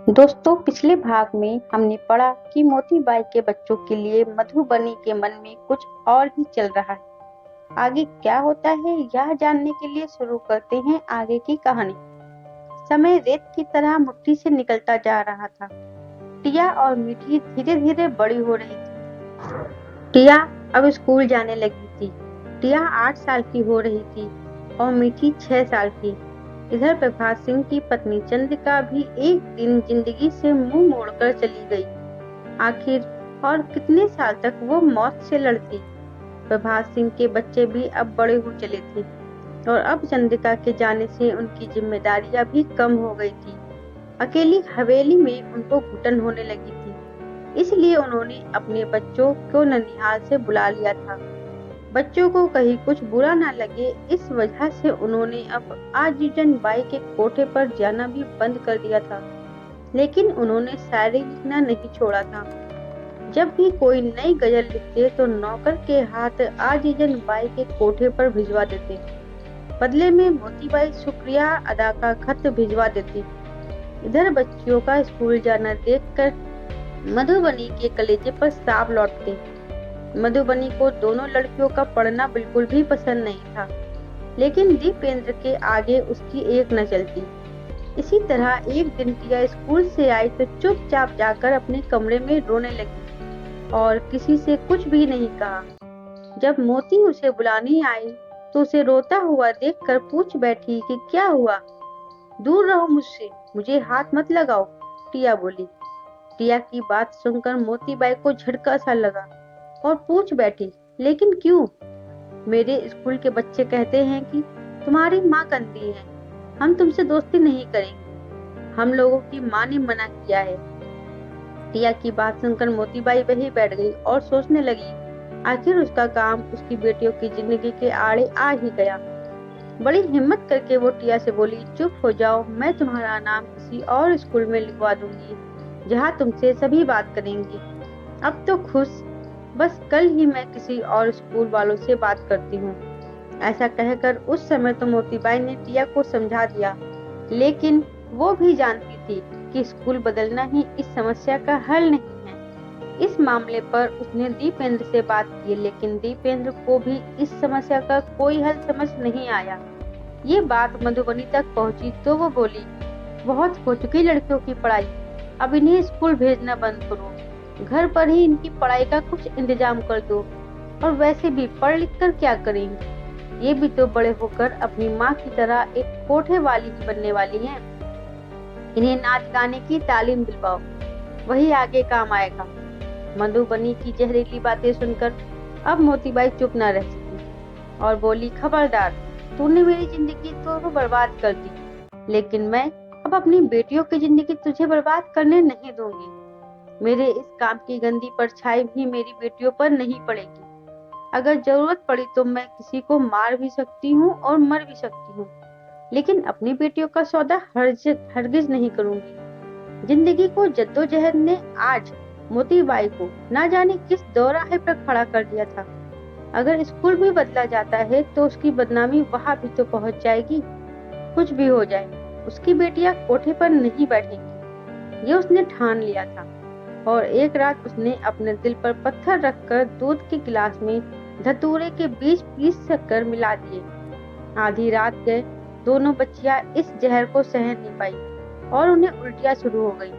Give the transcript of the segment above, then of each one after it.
दोस्तों, पिछले भाग में हमने पढ़ा कि मोती बाई के बच्चों के लिए मधुबनी के मन में कुछ और ही चल रहा है। आगे क्या होता है यह जानने के लिए शुरू करते हैं आगे की कहानी। समय रेत की तरह मुट्ठी से निकलता जा रहा था। टिया और मीठी धीरे धीरे बड़ी हो रही थी। टिया अब स्कूल जाने लगी थी। टिया 8 साल की हो रही थी और मीठी 6 साल की। इधर प्रभात सिंह की पत्नी चंद्रिका भी एक दिन जिंदगी से मुंह मोड़कर चली गई। आखिर और कितने साल तक वो मौत से लड़ती। प्रभात सिंह के बच्चे भी अब बड़े हो चले थे और अब चंद्रिका के जाने से उनकी जिम्मेदारियां भी कम हो गई थी। अकेली हवेली में उनको घुटन होने लगी थी। इसलिए उन्होंने अपने बच्चों को ननिहाल से बुला लिया था। बच्चों को कहीं कुछ बुरा ना लगे, इस वजह से उन्होंने अब आजीवन बाई के कोठे पर जाना भी बंद कर दिया था। लेकिन उन्होंने शायरी लिखना नहीं छोड़ा था। जब भी कोई नई गजल लिखते तो नौकर के हाथ आजीवन बाई के कोठे पर भिजवा देते। बदले में मोतीबाई शुक्रिया अदा का खत भिजवा देती। इधर बच्चियों का स्कूल जाना देखकर मधुबनी के कलेजे पर सांप लौटते। मधुबनी को दोनों लड़कियों का पढ़ना बिल्कुल भी पसंद नहीं था, लेकिन दीपेंद्र के आगे उसकी एक न चलती। इसी तरह एक दिन टिया स्कूल से आई तो चुपचाप जाकर अपने कमरे में रोने लगी और किसी से कुछ भी नहीं कहा। जब मोती उसे बुलाने आई तो उसे रोता हुआ देखकर पूछ बैठी कि क्या हुआ। दूर रहो मुझसे, मुझे हाथ मत लगाओ, टिया बोली। टिया की बात सुनकर मोतीबाई को झटका सा लगा और पूछ बैठी, लेकिन क्यों? मेरे स्कूल के बच्चे कहते हैं कि तुम्हारी माँ गंदी है, हम तुमसे दोस्ती नहीं करेंगे। हम लोगों की माँ ने मना किया है। टिया की बात सुनकर मोतीबाई वहीं बैठ गई और सोचने लगी, आखिर उसका काम उसकी बेटियों की जिंदगी के आड़े आ ही गया। बड़ी हिम्मत करके वो टिया से बोली, चुप हो जाओ, मैं तुम्हारा नाम किसी और स्कूल में लिखवा दूंगी, जहाँ तुमसे सभी बात करेंगी। अब तो खुश, बस कल ही मैं किसी और स्कूल वालों से बात करती हूँ। ऐसा कहकर उस समय तो मोतीबाई ने टिया को समझा दिया, लेकिन वो भी जानती थी कि स्कूल बदलना ही इस समस्या का हल नहीं है। इस मामले पर उसने दीपेंद्र से बात की, लेकिन दीपेंद्र को भी इस समस्या का कोई हल समझ नहीं आया। ये बात मधुबनी तक पहुंची तो वो बोली, बहुत हो चुकी लड़कियों की पढ़ाई, अब इन्हें स्कूल भेजना बंद करो। घर पर ही इनकी पढ़ाई का कुछ इंतजाम कर दो। और वैसे भी पढ़ लिख कर क्या करेंगे, ये भी तो बड़े होकर अपनी माँ की तरह एक कोठे वाली ही बनने वाली हैं। इन्हें नाच गाने की तालीम दिलवाओ, वही आगे काम आएगा। मधुबनी की जहरीली बातें सुनकर अब मोतीबाई चुप न रह सकी और बोली, खबरदार, तूने मेरी जिंदगी तो बर्बाद कर दी, लेकिन मैं अब अपनी बेटियों की जिंदगी तुझे बर्बाद करने नहीं दूंगी। मेरे इस काम की गंदी परछाई भी मेरी बेटियों पर नहीं पड़ेगी। अगर जरूरत पड़ी तो मैं किसी को मार भी सकती हूँ और मर भी सकती हूँ, लेकिन अपनी बेटियों का सौदा हरगिज नहीं करूंगी। जिंदगी को जद्दोजहद ने आज मोतीबाई को ना जाने किस दौराहे पर खड़ा कर दिया था। अगर स्कूल भी बदला जाता है तो उसकी बदनामी वहां भी तो पहुंच जाएगी। कुछ भी हो जाए, उसकी बेटियां कोठे पर नहीं बैठेंगी, ये उसने ठान लिया था। और एक रात उसने अपने दिल पर पत्थर रखकर दूध के गिलास में धतूरे के बीज पीस कर मिला दिए। आधी रात गए, दोनों बच्चियां इस जहर को सहन नहीं पाई और उन्हें उल्टियां शुरू हो गई।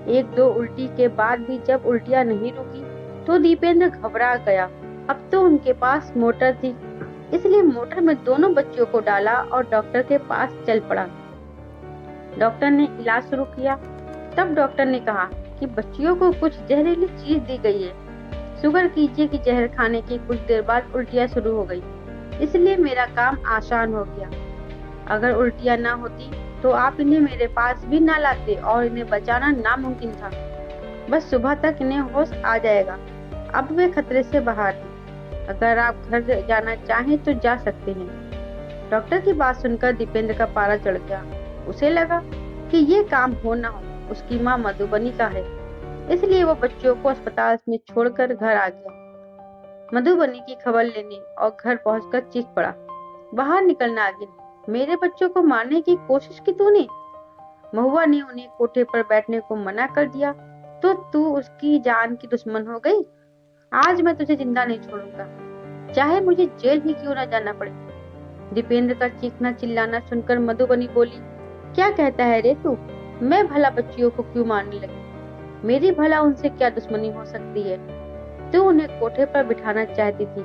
एक दो उल्टी के बाद भी जब उल्टियां नहीं रुकी तो दीपेंद्र घबरा गया। अब तो उनके पास मोटर थी, इसलिए मोटर में दोनों बच्चियों को डाला और डॉक्टर के पास चल पड़ा। डॉक्टर ने इलाज शुरू किया। तब डॉक्टर ने कहा कि बच्चियों को कुछ जहरीली चीज दी गई है। शुगर कीजिए कि जहर खाने की कुछ देर बाद उल्टियां शुरू हो गई, इसलिए मेरा काम आसान हो गया। अगर उल्टियां ना होती तो आप इन्हें मेरे पास भी ना लाते और इन्हें बचाना नामुमकिन था। बस सुबह तक इन्हें होश आ जाएगा। अब वे खतरे से बाहर हैं। अगर आप घर जाना चाहें तो जा सकते हैं। डॉक्टर की बात सुनकर दीपेंद्र का पारा चढ़ गया। उसे लगा कि ये काम हो ना हो उसकी माँ मधुबनी का है, इसलिए वो बच्चों को अस्पताल में छोड़कर घर आ गया। मधुबनी की खबर लेने और घर पहुंचकर चीख पड़ा, बाहर निकलना आगे, मेरे बच्चों को मारने की कोशिश की तूने। महुआ ने उन्हें कोठे पर बैठने को मना कर दिया। तो तू उसकी जान की दुश्मन हो गई। आज मैं तुझे जिंदा नहीं छोड़ूंगा, चाहे मुझे जेल ही क्यों न जाना पड़े। दीपेंद्र का चीखना चिल्लाना सुनकर मधुबनी बोली, क्या कहता है रे तू? मैं भला बच्चियों को क्यों मारने लगी? मेरी भला उनसे क्या दुश्मनी हो सकती है? तू उन्हें कोठे पर बिठाना चाहती थी,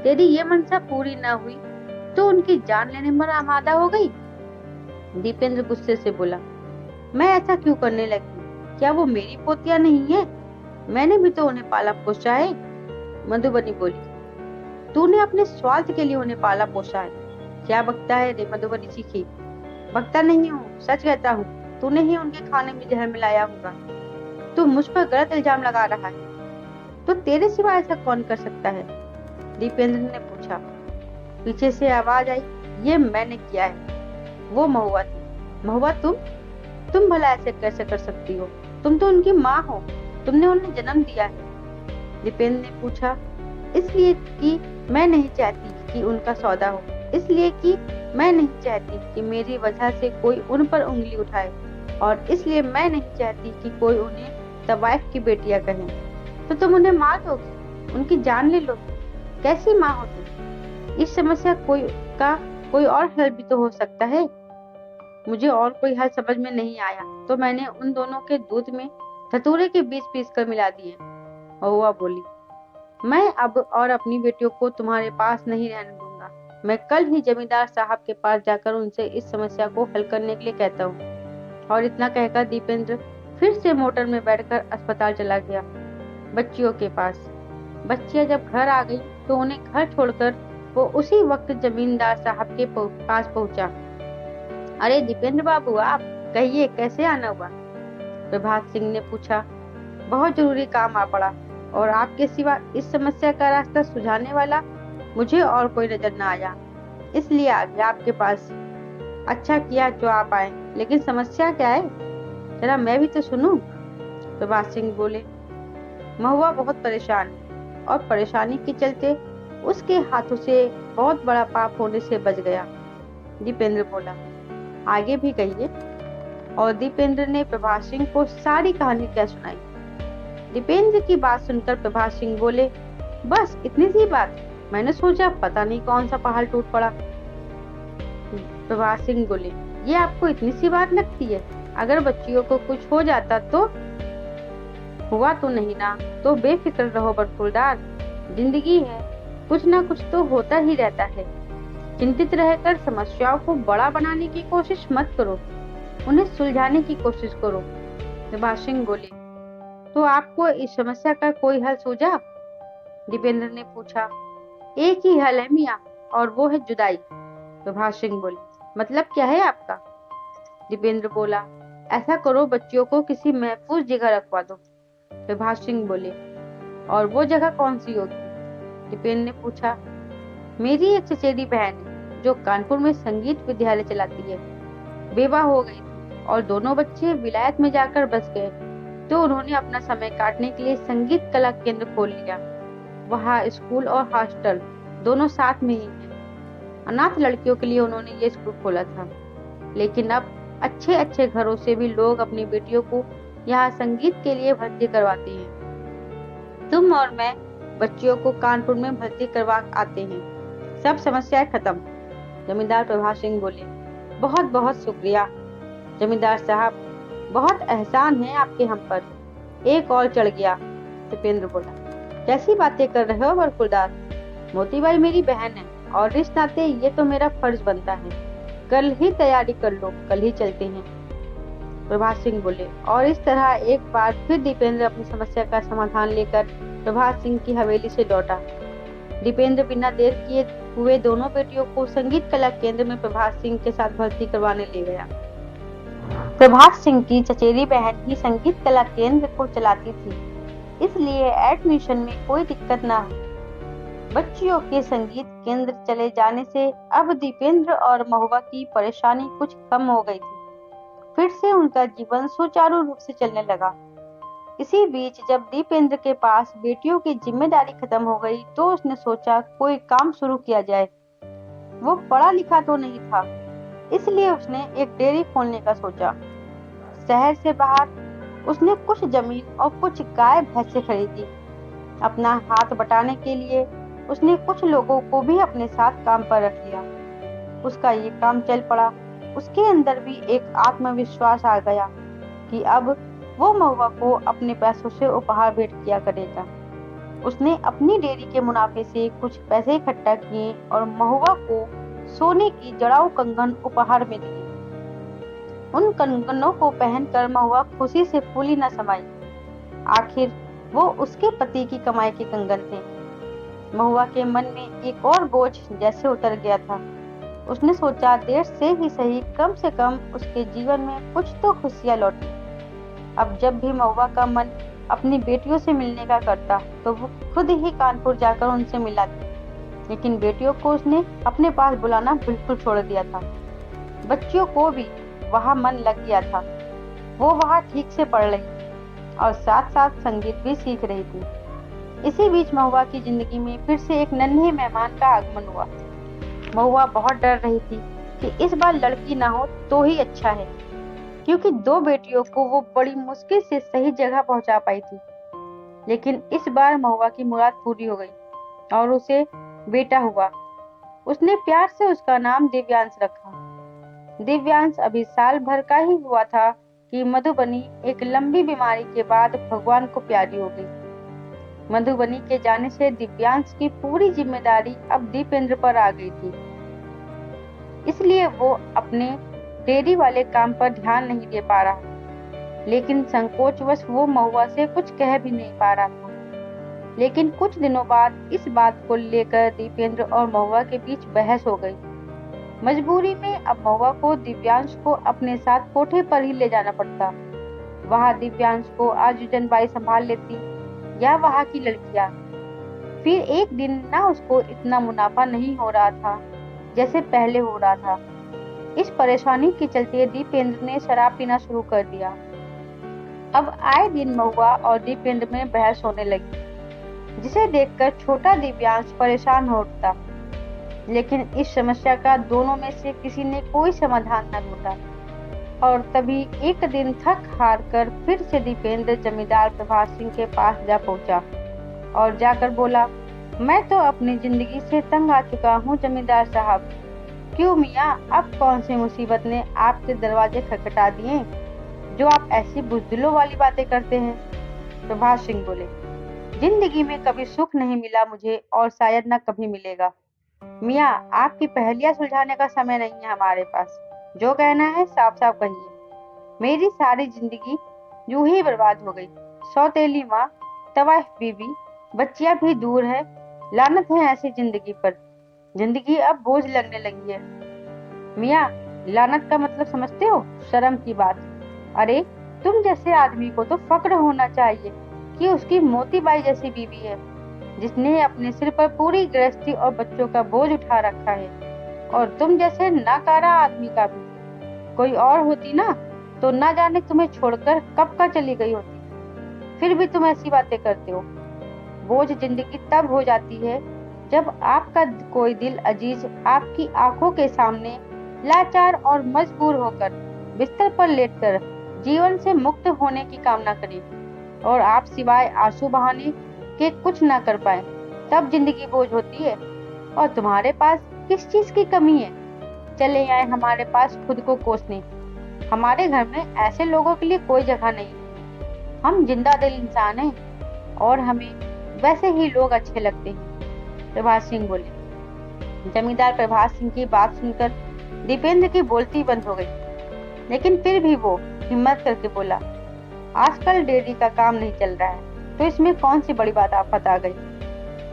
तेरी ये मनसा पूरी ना हुई तो उनकी जान लेने पर आमादा हो गई। दीपेंद्र गुस्से से बोला, मैं ऐसा क्यों करने लगी? क्या वो मेरी पोतिया नहीं है? मैंने भी तो उन्हें पाला पोसा है। मधुबनी बोली, तूने अपने स्वार्थ के लिए उन्हें पाला पोसा है। क्या बकता है रे? मधुबनी चीखी। बकता नहीं हूँ, सच कहता हूँ। तूने ही उनके खाने में जहर मिलाया होगा। तू मुझ पर गलत इल्जाम लगा रहा है। तो तेरे सिवा ऐसा कौन कर सकता है? दीपेंद्र ने पूछा। पीछे से आवाज आई, ये मैंने किया है। वो महुआ थी। महुआ तुम भला ऐसे कैसे कर सकती हो? तुम तो उनकी माँ हो, तुमने उन्हें जन्म दिया है। दीपेंद्र ने पूछा। इसलिए कि मैं नहीं चाहती कि उनका सौदा हो, इसलिए कि मैं नहीं चाहती कि मेरी वजह से कोई उन पर उंगली उठाए, और इसलिए मैं नहीं चाहती कि कोई उन्हें तवाइफ की बेटियां कहे। तो तुम उन्हें मार दोगी, उनकी जान ले लोगी? कैसी माँ हो तुम? इस समस्या कोई और हल भी तो हो सकता है। मुझे और कोई हल समझ में नहीं आया तो मैंने उन दोनों के दूध में धतूरे के बीज पीस कर मिला दिए। महुआ बोली, मैं अब और अपनी बेटियों को तुम्हारे पास नहीं रहने दूंगा। मैं कल ही जमींदार साहब के पास जाकर उनसे इस समस्या को हल करने के लिए कहता हूँ। और इतना कहकर दीपेंद्र फिर से मोटर में बैठकर अस्पताल चला गया, बच्चियों के पास। बच्चियां जब घर आ गई तो उन्हें घर छोड़कर वो उसी वक्त जमींदार साहब के पास पहुंचा। अरे दीपेंद्र बाबू, आप कहिए, कैसे आना हुआ? प्रभात सिंह ने पूछा। बहुत जरूरी काम आ पड़ा, और आपके सिवा इस समस्या का रास्ता सुझाने वाला मुझे और कोई नजर न आया, इसलिए आ गया आपके पास। अच्छा किया जो आप आए, लेकिन समस्या क्या है? जरा मैं भी तो सुनूं। प्रभात सिंह बोले। महुआ बहुत परेशान है, और परेशानी के चलते उसके हाथों से बहुत बड़ा पाप होने से बच गया। दीपेंद्र बोला, आगे भी कहिए। और दीपेंद्र ने प्रभात सिंह को सारी कहानी क्या सुनाई। दीपेंद्र की बात सुनकर प्रभात सिंह बोले, बस इतनी सी बात? मैंने सोचा पता नहीं कौन सा पहाड़ टूट पड़ा। प्रभात सिंह बोले, ये आपको इतनी सी बात लगती है? अगर बच्चियों को कुछ हो जाता तो? हुआ तो नहीं ना, तो बेफिक्र रहो बरखुरदार। जिंदगी है, कुछ ना कुछ तो होता ही रहता है। चिंतित रहकर समस्याओं को बड़ा बनाने की कोशिश मत करो, उन्हें सुलझाने की कोशिश करो। प्रभात सिंह बोले, तो आपको इस समस्या का कोई हल सूझा? दीपेंद्र ने पूछा। एक ही हल है मियाँ, और वो है जुदाई। प्रभात सिंह बोले, मतलब क्या है आपका? दीपेंद्र बोला, ऐसा करो, बच्चियों को किसी महफूज जगह रखवा दो। प्रभात सिंह बोले, और वो जगह कौन सी होगी? दीपेंद्र ने पूछा। मेरी एक चचेरी बहन है जो कानपुर में संगीत विद्यालय चलाती है। बेवा हो गई थी और दोनों बच्चे विलायत में जाकर बस गए, तो उन्होंने अपना समय काटने के लिए संगीत कला केंद्र खोल लिया। वहाँ स्कूल और हॉस्टल दोनों साथ में ही है। अनाथ लड़कियों के लिए उन्होंने ये स्कूल खोला था, लेकिन अब अच्छे अच्छे घरों से भी लोग अपनी बेटियों को यहाँ संगीत के लिए भर्ती करवाते हैं। तुम और मैं बच्चियों को कानपुर में भर्ती करवा आते हैं, सब समस्याएं खत्म। जमींदार प्रभात सिंह बोले, बहुत बहुत शुक्रिया जमींदार साहब, बहुत एहसान है आपके हम पर। एक और चढ़ गया। दीपेंद्र बोला, कैसी बातें कर रहे हो बरखुरदार? मोतीबाई मेरी बहन है, और इस नाते ये तो मेरा फर्ज बनता है। कल ही तैयारी कर लो, कल ही चलते हैं। प्रभात सिंह बोले, और इस तरह एक बार फिर दीपेंद्र अपनी समस्या का समाधान लेकर प्रभात सिंह की हवेली से लौटा। दीपेंद्र बिना देर किए हुए दोनों बेटियों को संगीत कला केंद्र में प्रभात सिंह के साथ भर्ती करवाने ले गया। प्रभात सिंह की चचेरी बहन ही संगीत कला केंद्र को चलाती थी, इसलिए एडमिशन में कोई दिक्कत ना हुई। बच्चियों के संगीत केंद्र चले जाने से अब दीपेंद्र और महुआ की परेशानी कुछ कम हो गई थी। फिर से उनका जीवन सुचारू रूप से चलने लगा। इसी बीच जब दीपेंद्र के पास बेटियों की जिम्मेदारी खत्म हो गई तो उसने सोचा कोई काम शुरू किया जाए। वो पढ़ा लिखा तो नहीं था, इसलिए उसने एक डेयरी खोलने का सोचा। शहर से बाहर उसने कुछ जमीन और कुछ गाय भैंसें खरीदी। अपना हाथ बटाने के लिए उसने कुछ लोगों को भी अपने साथ काम पर रख लिया। उसका ये काम चल पड़ा। उसके अंदर भी एक आत्मविश्वास आ गया कि अब वो महुआ को अपने पैसों से उपहार भेंट किया करेगा। उसने अपनी डेयरी के मुनाफे से कुछ पैसे इकट्ठा किए और महुआ को सोने की जड़ाऊ कंगन उपहार में दिए। उन कंगनों को पहनकर महुआ खुशी से फूली न समाई। आखिर वो उसके पति की कमाई के कंगन थे। महुआ के मन में एक और बोझ जैसे उतर गया था। उसने सोचा देर से ही सही कम से कम उसके जीवन में कुछ तो खुशियां लौटी। अब जब भी महुआ का मन अपनी बेटियों से मिलने का करता तो वो खुद ही कानपुर जाकर उनसे मिलाती, लेकिन बेटियों को उसने अपने पास बुलाना बिल्कुल छोड़ दिया था। बच्चियों को भी वहाँ मन लग गया था। वो वहाँ ठीक से पढ़ रही थी और साथ साथ संगीत भी सीख रही थी। इसी बीच महुआ की जिंदगी में फिर से एक नन्हे मेहमान का आगमन हुआ। महुआ बहुत डर रही थी कि इस बार लड़की ना हो तो ही अच्छा है, क्योंकि दो बेटियों को वो बड़ी मुश्किल से सही जगह पहुंचा पाई थी। लेकिन इस बार महुआ की मुराद पूरी हो गई और उसे बेटा हुआ। उसने प्यार से उसका नाम दिव्यांश रखा। दिव्यांश अभी साल भर का ही हुआ था कि मधुबनी एक लंबी बीमारी के बाद भगवान को प्यारी हो गई। मधुबनी के जाने से दिव्यांश की पूरी जिम्मेदारी अब दीपेंद्र पर आ गई थी। इसलिए वो अपने डेयरी वाले काम पर ध्यान नहीं दे पा रहा, लेकिन संकोचवश वो महुआ से कुछ कह भी नहीं पा रहा था। लेकिन कुछ दिनों बाद इस बात को लेकर दीपेंद्र और महुआ के बीच बहस हो गई। मजबूरी में अब महुआ को दिव्यांश को अपने साथ कोठे पर ही ले जाना पड़ता। वहाँ दिव्यांश को आजुजन बाई संभाल लेती या वहाँ की लड़कियां। फिर एक दिन ना उसको इतना मुनाफा नहीं हो रहा था जैसे पहले हो रहा था। इस परेशानी के चलते दीपेंद्र ने शराब पीना शुरू कर दिया। अब आए दिन महुआ और दीपेंद्र में बहस होने लगी, जिसे देखकर छोटा दिव्यांश परेशान हो उठता। लेकिन इस समस्या का दोनों में से किसी ने कोई समाधान न ढूंढा और तभी एक दिन थक हार कर फिर से दीपेंद्र जमींदार प्रभात सिंह के पास जा पहुंचा और जाकर बोला, मैं तो अपनी जिंदगी से तंग आ चुका हूँ जमींदार साहब। क्यों मियाँ, अब कौन सी मुसीबत ने आपके दरवाजे खटखटा दिए जो आप ऐसी बुज़दिलों वाली बातें करते हैं? प्रभात सिंह बोले, जिंदगी में कभी सुख नहीं मिला मुझे और शायद न कभी मिलेगा। मियाँ, आपकी पहेलियां सुलझाने का समय नहीं है हमारे पास। जो कहना है साफ साफ कहिए। मेरी सारी जिंदगी यूं ही बर्बाद हो गई। सौतेली माँ, तवाइफ बीवी, बच्चियां भी दूर है। लानत है ऐसी जिंदगी पर। जिंदगी अब बोझ लगने लगी है। मियाँ, लानत का मतलब समझते हो? शर्म की बात। अरे, तुम जैसे आदमी को तो फक्र होना चाहिए कि उसकी मोती बाई जैसी बीवी है, जिसने अपने सिर पर पूरी गृहस्थी और बच्चों का बोझ उठा रखा है। और तुम जैसे नाकारा आदमी का भी। कोई और होती ना तो ना जाने तुम्हें छोड़कर कब का चली गई होती। फिर भी तुम ऐसी बातें करते हो। बोझ जिंदगी तब हो जाती है जब आपका कोई दिल अजीज आपकी आंखों के सामने लाचार और मजबूर होकर बिस्तर पर लेटकर जीवन से मुक्त होने की कामना करे और आप सिवाय आंसू बहाने के कुछ ना कर पाए। तब जिंदगी बोझ होती है। और तुम्हारे पास किस चीज की कमी है? चले आए हमारे पास खुद को कोसने। हमारे घर में ऐसे लोगों के लिए कोई जगह नहीं। हम जिंदा दिल इंसान हैं और हमें वैसे ही लोग अच्छे लगते हैं। प्रभात सिंह बोले। जमींदार प्रभात सिंह की बात सुनकर दीपेंद्र की बोलती बंद हो गई, लेकिन फिर भी वो हिम्मत करके बोला, आजकल डेयरी का काम नहीं चल रहा है तो इसमें कौन सी बड़ी बात आफत आ गई।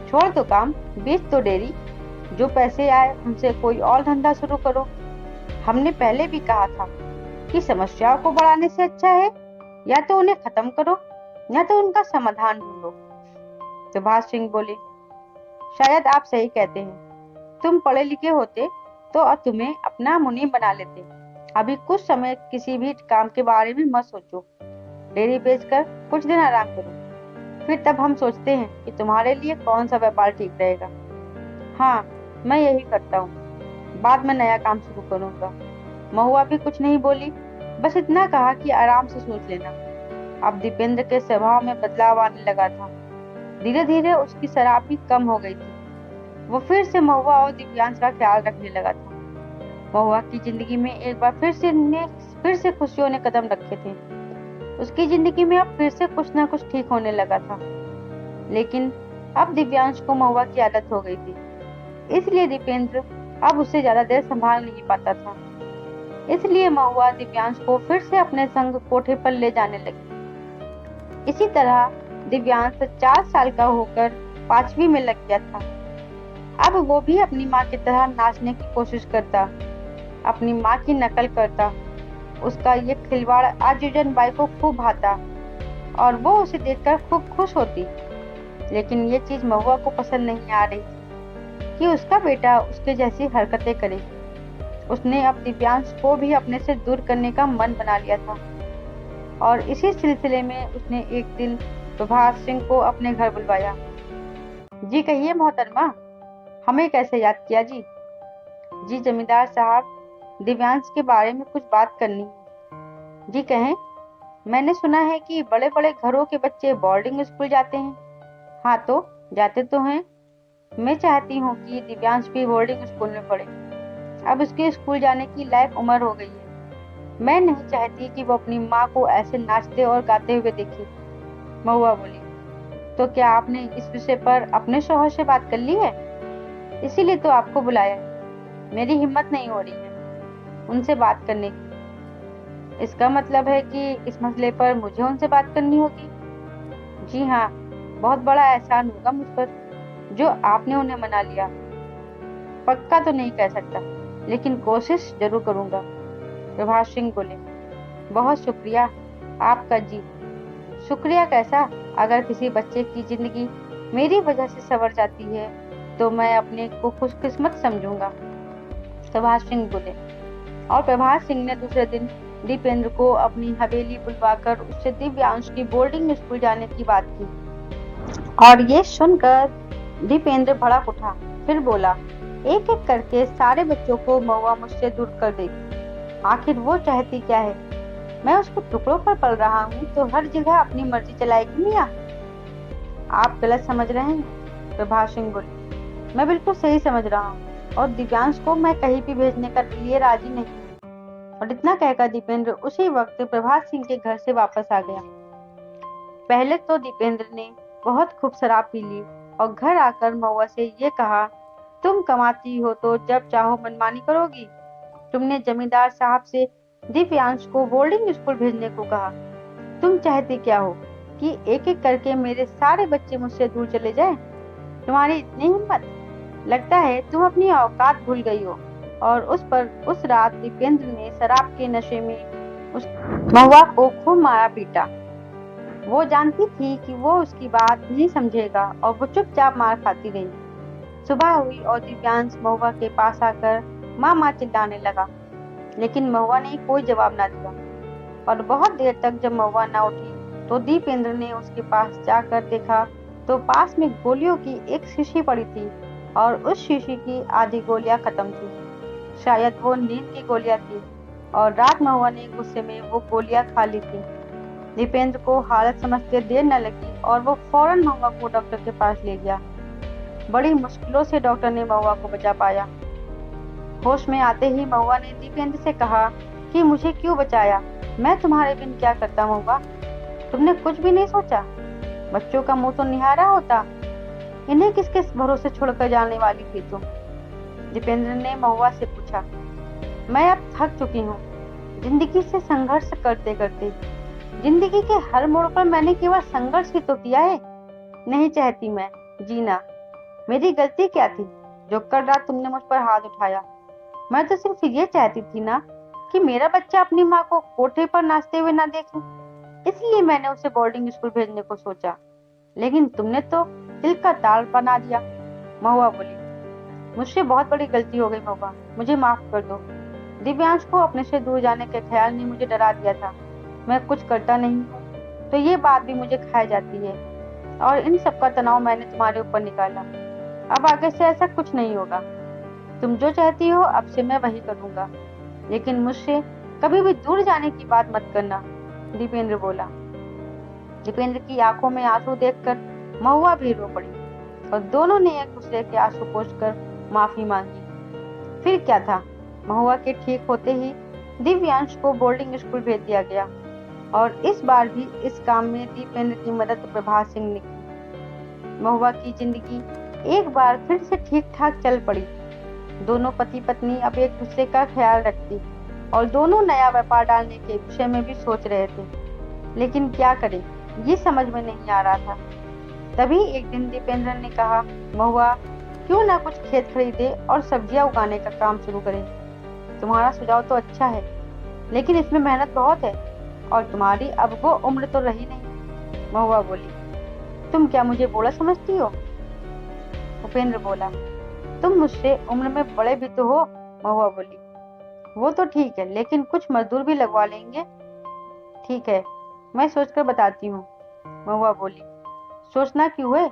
छोड़ दो काम, बेच दो डेयरी। जो पैसे आए उनसे कोई और धंधा शुरू करो। हमने पहले भी कहा था कि समस्याओं को बढ़ाने से अच्छा है या तो उन्हें खत्म करो या तो उनका समाधान ढूंढो। प्रभात सिंह बोले, शायद आप सही कहते हैं। तुम पढ़े लिखे होते तो अब तुम्हें अपना मुनीम बना लेते। अभी कुछ समय किसी भी काम के बारे में मत सोचो। डेयरी बेचकर कुछ दिन आराम करो, फिर तब हम सोचते हैं कि तुम्हारे लिए कौन सा व्यापार ठीक रहेगा। हाँ, मैं यही करता हूँ। बाद में नया काम शुरू करूंगा। महुआ भी कुछ नहीं बोली। बस इतना कहा कि आराम से सोच लेना। अब दीपेंद्र के स्वभाव में बदलाव आने लगा था। धीरे धीरे उसकी शराब भी कम हो गई थी। वो फिर से महुआ और दिव्यांश का ख्याल रखने लगा था। महुआ की जिंदगी में एक बार फिर से खुशियों ने कदम रखे थे। उसकी जिंदगी में अब फिर से कुछ न कुछ ठीक होने लगा था। लेकिन अब दिव्यांश को महुआ की आदत हो गई थी, इसलिए दीपेंद्र अब उसे ज्यादा देर संभाल नहीं पाता था। इसलिए महुआ दिव्यांश को फिर से अपने संग कोठे पर ले जाने लगी। इसी तरह दिव्यांश 4 साल का होकर 5वीं में लग गया था। अब वो भी अपनी माँ की तरह नाचने की कोशिश करता, अपनी माँ की नकल करता। उसका ये खिलवाड़ आजुजन बाई को खूब भाता और वो उसे देखकर खूब खुश होती। लेकिन ये चीज महुआ को पसंद नहीं आ रही थी कि उसका बेटा उसके जैसी हरकतें करे। उसने अब दिव्यांश को भी अपने से दूर करने का मन बना लिया था और इसी सिलसिले में उसने एक दिन प्रभात सिंह को अपने घर बुलवाया। जी कहिए मोहतरमा, हमें कैसे याद किया जी? जी जमींदार साहब, दिव्यांश के बारे में कुछ बात करनी है। जी कहें। मैंने सुना है कि बड़े बड़े घरों के बच्चे बोर्डिंग स्कूल जाते हैं। हाँ तो जाते तो हैं। मैं चाहती हूँ कि दिव्यांश भी बोर्डिंग स्कूल में पढ़े। अब उसके स्कूल जाने की लायक उम्र हो गई है। मैं नहीं चाहती कि वो अपनी माँ को ऐसे नाचते और गाते हुए देखे। महुआ बोली। तो क्या आपने इस विषय पर अपने शौहर से बात कर ली है? इसीलिए तो आपको बुलाया है। मेरी हिम्मत नहीं हो रही है उनसे बात करने की। इसका मतलब है कि इस मसले पर मुझे उनसे बात करनी होगी। जी हाँ, बहुत बड़ा एहसान होगा मुझ पर जो आपने उन्हें मना लिया। पक्का तो नहीं कह सकता, लेकिन कोशिश जरूर करूंगा। प्रभात सिंह बोले। बहुत शुक्रिया आपका जी। शुक्रिया कैसा? अगर किसी बच्चे की जिंदगी मेरी वजह से संवर जाती है तो मैं अपने को खुशकिस्मत समझूंगा। प्रभात सिंह बोले। और प्रभात सिंह ने दूसरे दिन दीपेंद्र को अपनी हवेली बुलवाकर उससे दिव्यांश की बोर्डिंग स्कूल जाने की बात की। और ये सुनकर दीपेंद्र भड़क उठा। फिर बोला, एक एक करके सारे बच्चों को महुआ मुझसे दूर कर देगी। आखिर वो चाहती क्या है? मैं उसको टुकड़ों पर पल रहा हूँ तो हर जगह अपनी मर्जी चलाएगी मियाँ। आप गलत समझ रहे हैं। प्रभात सिंह बोले। मैं बिल्कुल सही समझ रहा हूँ और दिव्यांश को मैं कहीं भी भेजने के लिए राजी नहीं हूँ। और इतना कहकर दीपेंद्र उसी वक्त प्रभात सिंह के घर से वापस आ गया। पहले तो दीपेंद्र ने बहुत खूब शराब पी ली और घर आकर महुआ से ये कहा, तुम कमाती हो तो जब चाहो मनमानी करोगी। तुमने जमींदार साहब से दिव्यांश को बोर्डिंग स्कूल भेजने को कहा। तुम चाहती क्या हो कि एक एक करके मेरे सारे बच्चे मुझसे दूर चले जाएं? तुम्हारी इतनी हिम्मत? लगता है तुम अपनी औकात भूल गई हो। और उस रात दीपेंद्र ने शराब के नशे में उस महुआ को खूब मारा पीटा। वो जानती थी कि वो उसकी बात नहीं समझेगा और वो चुपचाप मार खाती रही। सुबह हुई और दिव्यांश महुआ के पास आकर माँ माँ चिल्लाने लगा, लेकिन महुआ ने कोई जवाब ना दिया। और बहुत देर तक जब महुआ ना उठी तो दीपेंद्र ने उसके पास जाकर देखा तो पास में गोलियों की एक शीशी पड़ी थी और उस शीशी की आधी गोलियां खत्म थी। शायद वो नींद की गोलियां थी और रात महुआ ने गुस्से में वो गोलियां खा ली थी। दीपेंद्र को हालत समझते देर न लगी और वो फौरन महुआ को डॉक्टर के पास ले गया। बड़ी मुश्किलों से डॉक्टर ने महुआ को बचा पाया। होश में आते ही महुआ ने दीपेंद्र से कहा कि मुझे क्यों बचाया? मैं तुम्हारे बिन क्या करता महुआ? तुमने कुछ भी नहीं सोचा? बच्चों का मुंह तो निहारा होता। इन्हें किसके भरोसे छोड़कर जाने वाली थी तुम? दीपेंद्र ने महुआ से पूछा। मैं अब थक चुकी हूँ जिंदगी से संघर्ष करते करते। जिंदगी के हर मोड़ पर मैंने केवल संघर्ष ही तो किया है। नहीं चाहती मैं जीना। मेरी गलती क्या थी जो कल रात तुमने मुझ पर हाथ उठाया? मैं तो सिर्फ ये चाहती थी ना कि मेरा बच्चा अपनी माँ को कोठे पर नाचते हुए ना देखे। इसलिए मैंने उसे बोर्डिंग स्कूल भेजने को सोचा, लेकिन तुमने तो दिल का तार बना दिया। महुआ बोली। मुझसे बहुत बड़ी गलती हो गई महुआ, मुझे माफ कर दो। दिव्यांश को अपने से दूर जाने के ख्याल ने मुझे डरा दिया था। मैं कुछ करता नहीं हूँ तो ये बात भी मुझे खाई जाती है और इन सब का तनाव मैंने तुम्हारे ऊपर निकाला। अब आगे से ऐसा कुछ नहीं होगा। तुम जो चाहती हो अब से मैं वही करूंगा, लेकिन मुझसे कभी भी दूर जाने की बात मत करना, दीपेंद्र बोला। दीपेंद्र की आंखों में आंसू देखकर महुआ भी रो पड़ी और दोनों ने एक दूसरे के आंसू पोंछकर माफी मांगी। फिर क्या था, महुआ के ठीक होते ही दिव्यांश को बोर्डिंग स्कूल भेज दिया गया और इस बार भी इस काम में दीपेंद्र की मदद प्रभा सिंह ने की। महुआ की जिंदगी एक बार फिर से ठीक ठाक चल पड़ी। दोनों पति पत्नी अब एक दूसरे का ख्याल रखती और दोनों नया व्यापार डालने के विषय में भी सोच रहे थे, लेकिन क्या करें ये समझ में नहीं आ रहा था। तभी एक दिन दीपेंद्र ने कहा, महुआ क्यों ना कुछ खेत खरीदे और सब्जियां उगाने का काम शुरू करें। तुम्हारा सुझाव तो अच्छा है, लेकिन इसमें मेहनत बहुत है और तुम्हारी अब वो उम्र तो रही नहीं। महुआ बोली, तुम क्या मुझे बूढ़ा समझती हो? उपेंद्र बोला, तुम मुझसे उम्र में बड़े भी तो हो। महुआ बोली, वो तो ठीक है, लेकिन कुछ मजदूर भी लगवा लेंगे। ठीक है, मैं सोचकर बताती हूँ, महुआ बोली। सोचना क्यों है,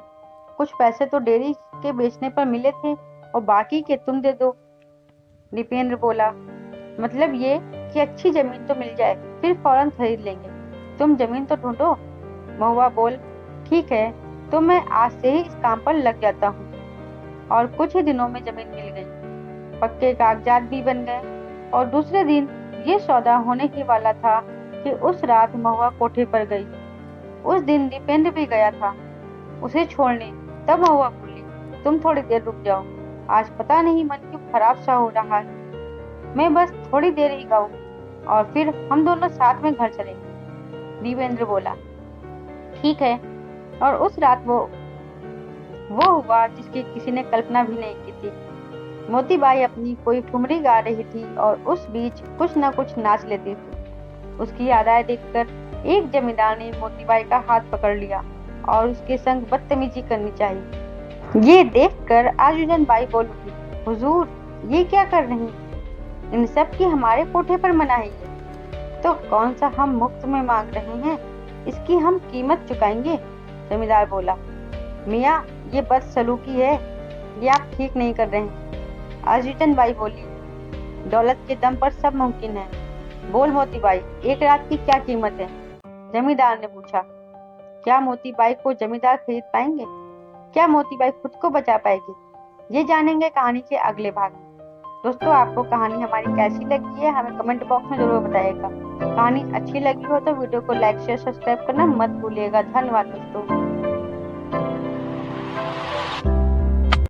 कुछ पैसे तो डेयरी के बेचने पर मिले थे और बाकी के तुम दे दो। दीपेंद्र बोला, मतलब ये कि अच्छी जमीन तो मिल जाए, फिर फौरन खरीद लेंगे। तुम जमीन तो ढूंढो। महुआ बोल, ठीक है, तो मैं आज से ही इस काम पर लग जाता हूँ। और कुछ ही दिनों में जमीन मिल गई, पक्के कागजात भी बन गए और दूसरे दिन ये सौदा होने ही वाला था कि उस रात महुआ कोठे पर गई। उस दिन दीपेंद्र भी गया था उसे छोड़ने। तब महुआ बोली, तुम थोड़ी देर रुक जाओ, आज पता नहीं मन क्यों खराब सा हो रहा है। मैं बस थोड़ी देर ही गाऊंगी और फिर हम दोनों साथ में घर चलेंगे। दीपेंद्र बोला, ठीक है। और उस रात वो हुआ जिसकी किसी ने कल्पना भी नहीं की थी। मोतीबाई अपनी कोई ठुमरी गा रही थी और उस बीच कुछ न कुछ नाच लेती थी। उसकी अदाएं देखकर एक जमींदार ने मोतीबाई का हाथ पकड़ लिया और उसके संग बदतमीजी करनी चाहिए। ये देखकर आजुजन बाई बोल उठी, हुजूर ये क्या कर रही हैं? इन सब की हमारे कोठे पर मनाही है, तो कौन सा हम मुफ्त में मांग रहे हैं, इसकी हम कीमत चुकाएंगे। जमींदार बोला, मियाँ ये बदसलूकी है, ये आप ठीक नहीं कर रहे हैं। आजुजन बाई बोली, दौलत के दम पर सब मुमकिन है। बोल मोतीबाई, एक रात की क्या कीमत है? जमींदार ने पूछा। क्या मोतीबाई को जमींदार खरीद पाएंगे? क्या मोतीबाई खुद को बचा पाएगी? ये जानेंगे कहानी के अगले भाग में। दोस्तों, आपको कहानी हमारी कैसी लगी है हमें कमेंट बॉक्स में जरूर बताइएगा। कहानी अच्छी लगी हो तो वीडियो को लाइक शेयर सब्सक्राइब करना मत भूलिएगा। धन्यवाद दोस्तों।